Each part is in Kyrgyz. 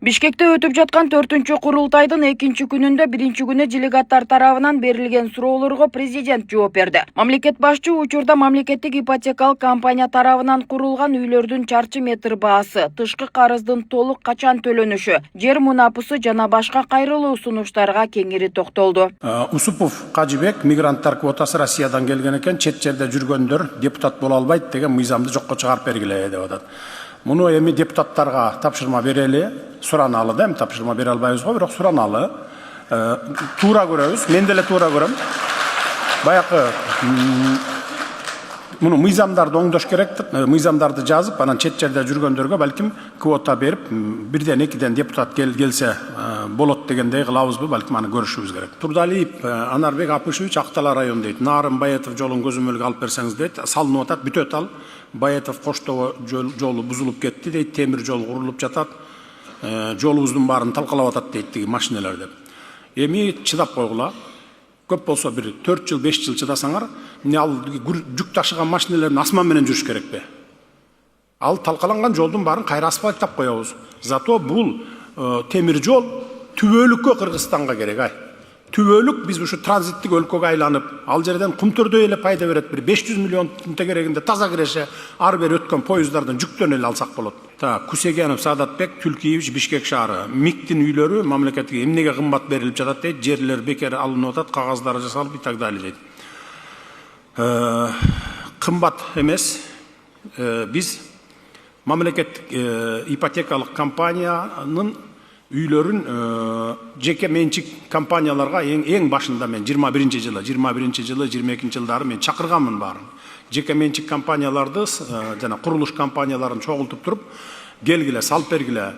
Бишкекте өтүп жаткан 4-чү курултайдын 2-нчи күнүндө 1-нчи күнү делегаттар тарабынан берилген суроолорго президент жооп берди. Мамлекет башчы учурда мамлекеттик ипотекалык компания тарабынан курулган үйлөрдүн чарчы метр баасы, тышкы карыздын толук качан төлөнүшү, жер мунапысы жана башка кайрылуу сунуштарга кеңири токтолду. Усупов Кажыбек мигранттар квотасы Россиядан келген экен, чет жерде жүргөндөр депутат боло албайт деген мыйзамды жокко чыгарып бергиле деп атат. Муну эми депутаттарга тапшырма берели, сураналы да, эми тапшырма бере албайбыз го, бирок сураналы. Туура көрөбүз, мен деле туура көрөм. Баякы муну мыйзамдарды оңдош керек, мыйзамдарды жазып, анан чет жерде жүргөндөргө балким квота берип, бирден экиден депутат келсе болот дегендей кылабызбы, балким аны көрүшүбүз керек. Турдалиев Анарбек Апышевич Актала район дейт. Нарын Баятов жолун көзөмөлгө алып берсеңиз дейт. Салынып атат, бүтөт ал. Баятов Коштоо жолу бузулуп кетти дейт, темир жол курулуп жатат. Жолубуздун баарын талкалап атат дейт тиги машиналар деп. Эми чыдап койгула. Көп болсо бир 4 жыл, 5 жыл чыдасаңар, ал жүк ташыган машиналардын асман менен жүрүш керекпи? Ал талкаланган жолдун баарын кайра асфальттап коебуз. Зато бул темир жол түбөлүккө Кыргызстанга керек. Түбөлүк биз ушу транзиттик өлкөгө айланып, ал жерден кумтөрдөй эле пайда берет. Бир 500 миллион тегерегинде таза киреше ар бери өткөн поезддардын жүктөн эле алсак болот. Кусегенов Саадатбек, Түлкиевич, Бишкек шаары. МИКтин үйлөрү мамлекетке эмнеге кымбат берилип жатат дейт, жерлер бекер алынып атат, кагаздары жасалып и так далее дейт. Кымбат эмес. Биз мамлекеттик ипотекалык компаниянын үйлөрүн жеке менчик компанияларга эң башында мен 21 жылы, 22 жылдары мен чакырганмын баарын. Жеке менчик компанияларды жана курулуш компанияларын чогултуп туруп, келгиле, салып бергиле,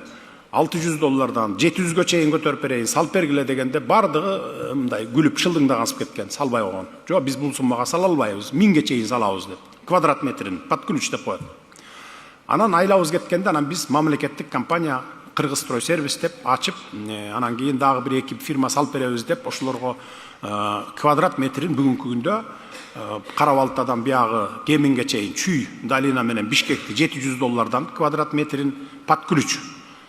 $600 700-гө чейин көтөрүп берейин, салып бергиле дегенде бардыгы мындай күлүп шылдыңдаганып кеткен, салбай койгон. Жок, биз бул суммага сала албайбыз, 1000-ге чейин салабыз деп. Квадрат метрин под ключ деп коет. Анан айлабыз кеткенде анан биз мамлекеттик компания Кыргызстрой сервис деп ачып, анан кийин дагы бир эки фирма салып беребиз деп, ошолорго квадрат метрин бүгүнкү күндө Кара-Балтадан биягы Кеминге чейин Чүй долина менен Бишкекти $700 квадрат метрин под ключ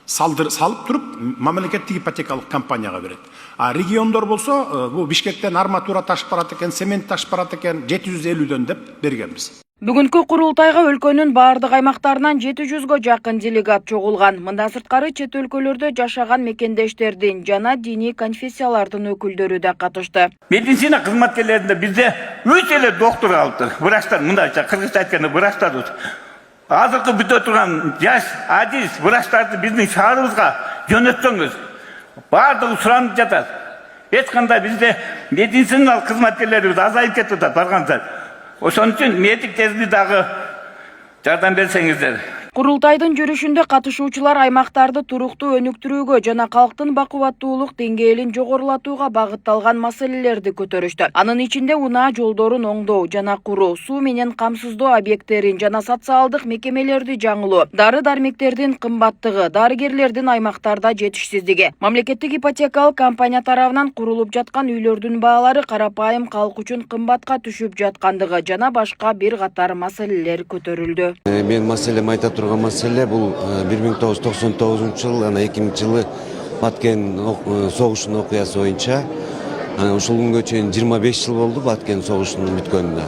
салып туруп мамлекеттик ипотекалык компанияга берет. А региондор болсо, бул Бишкектен арматура ташып барат экен, цемент ташып барат экен, 750-дөн деп бергенбиз. Бүгүнкү курултайга өлкөнүн бардык аймактарынан 700-гө жакын делегат чогулган. Мындан сырткары чет өлкөлөрдө жашаган мекендештердин жана диний конфессиялардын өкүлдөрү да катышты. Медицина кызматкерлеринде бизде өтө эле доктор калыптыр. Врачтар мындайча кыргызча айтканда врачтар. Азыркы бүтө турган жаш адис врачтарды биздин шаарыбызга жөнөтсөңүз, бардыгы суранып жатат. Эч кандай бизде медициналык кызматкерлерибиз азайып кетип атат барганда. Ошон үчүн медик тезди дагы жардам берсеңиздер. Курултайдын жүрүшүндө катышуучулар аймактарды туруктуу өнүктүрүүгө жана калктын бакубаттуулук деңгээлин жогорулатууга багытталган маселелерди көтөрүштү. Анын ичинде унаа жолдорун оңдоо жана куруу, суу менен камсыздоо объекттерин жана социалдык мекемелерди жаңылоо, дары-дармектердин кымбаттыгы, дарыгерлердин аймактарда жетишсиздиги, мамлекеттик ипотекалык компания тарабынан курулуп жаткан үйлөрдүн баалары карапайым калк үчүн кымбатка түшүп жаткандыгы жана башка бир катар маселелер көтөрүлдү. Мен маселем айта турган маселе бул 1999 жыл, 2000 жылы Баткен согушунун окуясы боюнча. Ушул күнгө чейин 25 жыл болду Баткен согушунун бүткөнүнө.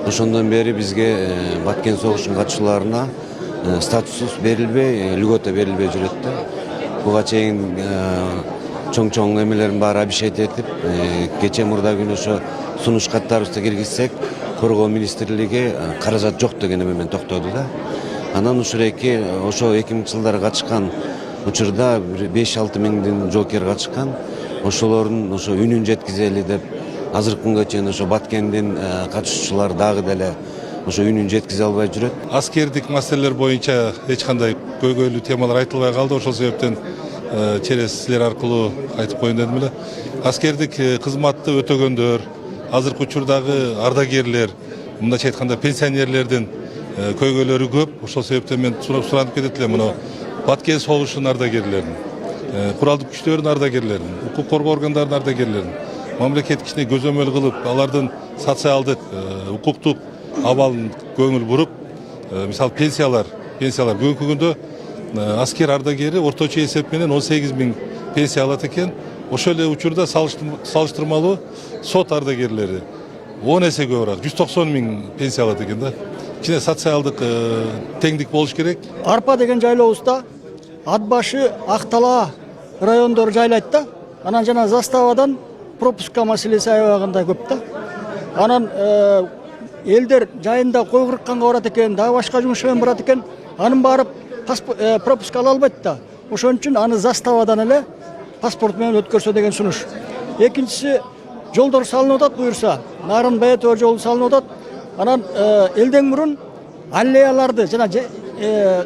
Ошондон бери бизге Баткен согушунун катышууларына статус берилбей, льгота берилбей жүрөт да. Буга чейин чоң эмелерин баары обещать этип, кече мурда күнү ошо сунуш каттарыбызды киргизсек, Коргоо министрлиги каражат жок деген эме менен токтоду да. Анан ушуреки ошо 2000 жылдары катышкан учурда 5-6 миңдин жоокер катышкан. Ошолордун ошо үнүн жеткизели деп азыркы күнгө чейин ошо Баткендин катышуучулары дагы деле ошо үнүн жеткизе албай жүрөт. Аскердик маселелер боюнча эч кандай көйгөйлүү темалар айтылбай калды. Ошол себептен через силер аркылуу айтып коеюн дедим эле. Аскердик кызматты өтөгөндөр, азыркы учурдагы ардагерлер, мындайча айтканда пенсионерлердин көйгөйлөрү көп. Ошол себептен мен суранып кетет элем мына Баткен согушунун ардагерлерин, куралдык күчтөрдүн ардагерлерин, укук коргоо органдарынын ардагерлерин мамлекет кичине көзөмөл кылып, алардын социалдык, укуктук абалын көңүл буруп, мисалы пенсиялар бүгүнкү күндө аскер ардагери орточо эсеп менен 18 000 пенсия алат экен. Ошол эле учурда салыштырмалуу сот ардагерлери 10 эсе көбүрөөк 190 000 пенсия алат экен да. Кичине социалдык теңдик болуш керек. Арпа деген жайлообузда ат башы Актала райондору жайлайт да. Анан жана заставадан пропуска маселеси аябагында көп да. Анан элдер жайында кой кырыкканга барат экен, дагы башка жумуш менен барат экен. Анын барып пропуска ала албайт да. Ошон үчүн аны заставадан эле паспорт менен өткөрсө деген сунуш. Экинчиси, жолдор салынып атат буюрса, Нарын Баетова жолу салынып атат. Анан элден мурун аллеяларды жана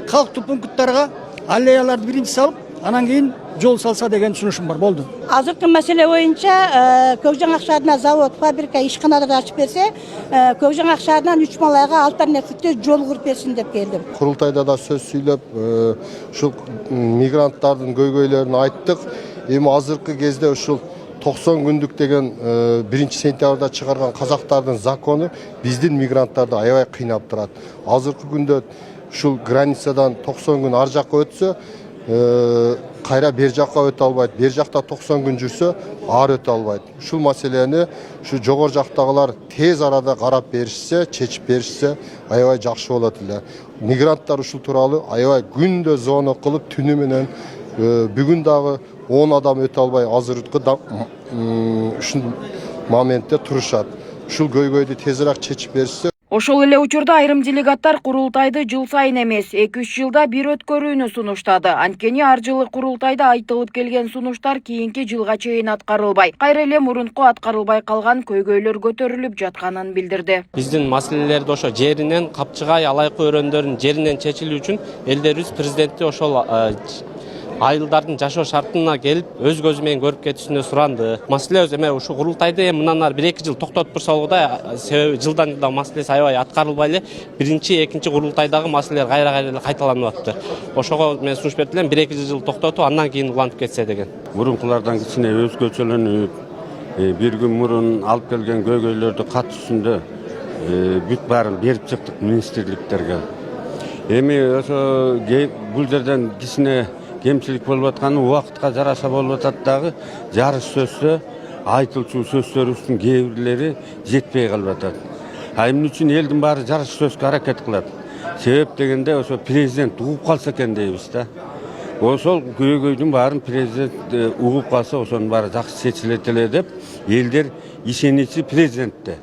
калктуу пункттарга аллеяларды биринчи салып, анан кийин жол салса деген сунушум бар. Болду. Азыркы маселе боюнча Көкжаңак шаарына завод, фабрика, ишканаларды ачып берсе, Көкжаңак шаарынан 3 малайга альтернативдүү жол куруп берсин деп келдим. Курултайда да сөз сүйлөп, ушул мигранттардын көйгөйлөрүн айттык. Эми азыркы кезде ушул 90 күндүк деген 1 сентябрда чыгарган казактардын закону биздин мигранттарды аябай кыйнап турат. Азыркы күндө ушул границадан 90 күн ар жакка өтсө, кайра бер жакка өтө албайт. Бер жакта 90 күн жүрсө, ар өтө албайт. Ушул маселени ушу жогор жактагылар тез арада карап беришсе, чечип беришсе, аябай жакшы болот эле. Мигранттар ушул тууралуу аябай күндө зона кылып, түнү менен бүгүн дагы 10 адам өтө албай азыркы ушул моментте турушат. Ушул көйгөйдү тезирээк чечип беришсе. Ошол эле учурда айрым делегаттар курултайды жыл сайын эмес, 2-3 жылда бир өткөрүүнү сунуштады. Анткени ар жылы курултайда айтылып келген сунуштар кийинки жылга чейин аткарылбай, кайра эле мурунку аткарылбай калган көйгөйлөр көтөрүлүп жатканын билдирди. Биздин маселелерди ошо жеринен, капчыгай, алайкы өрөөндөрүнүн жеринен чечилүү үчүн элдерибиз президентти ошол айылдардын жашоо шартына келип, өз көзү менен көрүп кетүүсүнө суранды. Маселебиз эме ушу курултайды мындан ары 1-2 жыл токтотуп турса болот да, себеби жылдан жылга маселеси аябай аткарылбай эле, биринчи, экинчи курултайдагы маселелер кайра кайталанып атты. Ошого мен сунуш берип элем, 1-2 жыл токтотуп, андан кийин улантып кетсе деген. Мурункулардан кичине өзгөчөлөнүп, бир күн мурун алып келген көйгөйлөрдү кат үстүндө бүт баарын берип чыктык министрликтерге. Эми ошо бул жерден кичине кемчилик болуп атканы убакытка жараша болуп атат дагы, жарыш сөзсө айтылчу сөздөрүбүздүн кээ бирлери жетпей калып атат. Эмне үчүн элдин баары жарыш сөзгө аракет кылат? Себеп дегенде ошо президент угуп калса экен дейбиз да. Ошол көйгөйдүн баарын президент угуп калса, ошонун баары жакшы чечилет эле деп элдер ишеничи президентте.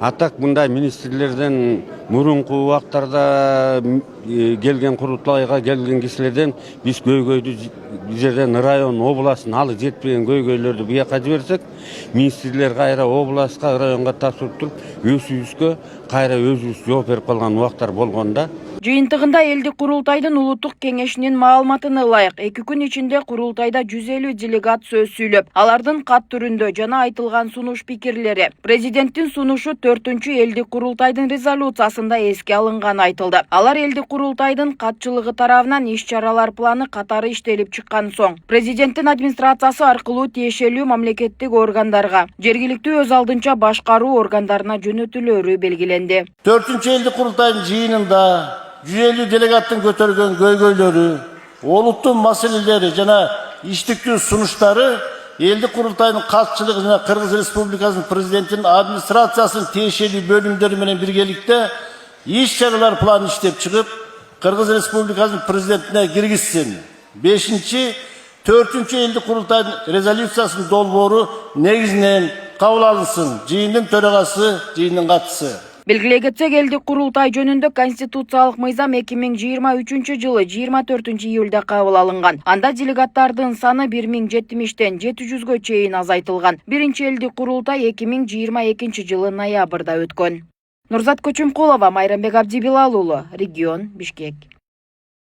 Атак мындай министрлерден мурунку убактарда келген курултайга келген кишилерден биз көйгөйдү жерден район, областын алы жетпеген көйгөйлөрдү буяка жиберсек, министрлер кайра областка, районго тапшырып туруп, өзүбүзгө кайра өзүбүз жооп берип калган убактар болгон да. Жыйынтыгында элдик курултайдын улуттук кеңешинин маалыматына ылайык 2 күн ичинде курултайда 150 делегат сөз сүйлөп, алардын кат түрүндө жана айтылган сунуш пикирлери президенттин сунушу 4-чү элдик курултайдын резолюциясында эске алынганы айтылды. Алар элдик курултайдын катчылыгы тарабынан иш-чаралар планы катары иштелип чыккан соң, президенттин администрациясы аркылуу тиешелүү мамлекеттик органдарга, жергиликтүү өз алдынча башкаруу органдарына жөнөтүлөрү белгиленди. 4-чү элдик курултайдын жыйынында 150 делегаттын көтөргөн көйгөйлөрү, олуттун маселелери жана иштиктүү сунуштары элдик курултайдын катчылыгы жана Кыргыз Республикасынын президентинин администрациясынын тиешелүү бөлүмдөрү менен биргеликте иш-чаралар планын иштеп чыгып, Кыргыз Республикасынын президентине киргизсин. 5-чи 4-чү элдик курултайдын резолюциясынын долбоору негизинен кабыл алынсын. Жыйындын төрагасы, жыйындын катчысы. Белгилей кетсек, элдик курултай жөнүндө конституциялык мыйзам 2023 жылы 24 июлда кабыл алынган. Анда делегаттардын саны 1070-тен 700-гө чейин азайтылган. Биринчи элдик курултай 2022 жылы ноябрда өткөн. Нурзат Көчүмкулова, Майрамбек Абдибилал уулу, регион, Бишкек.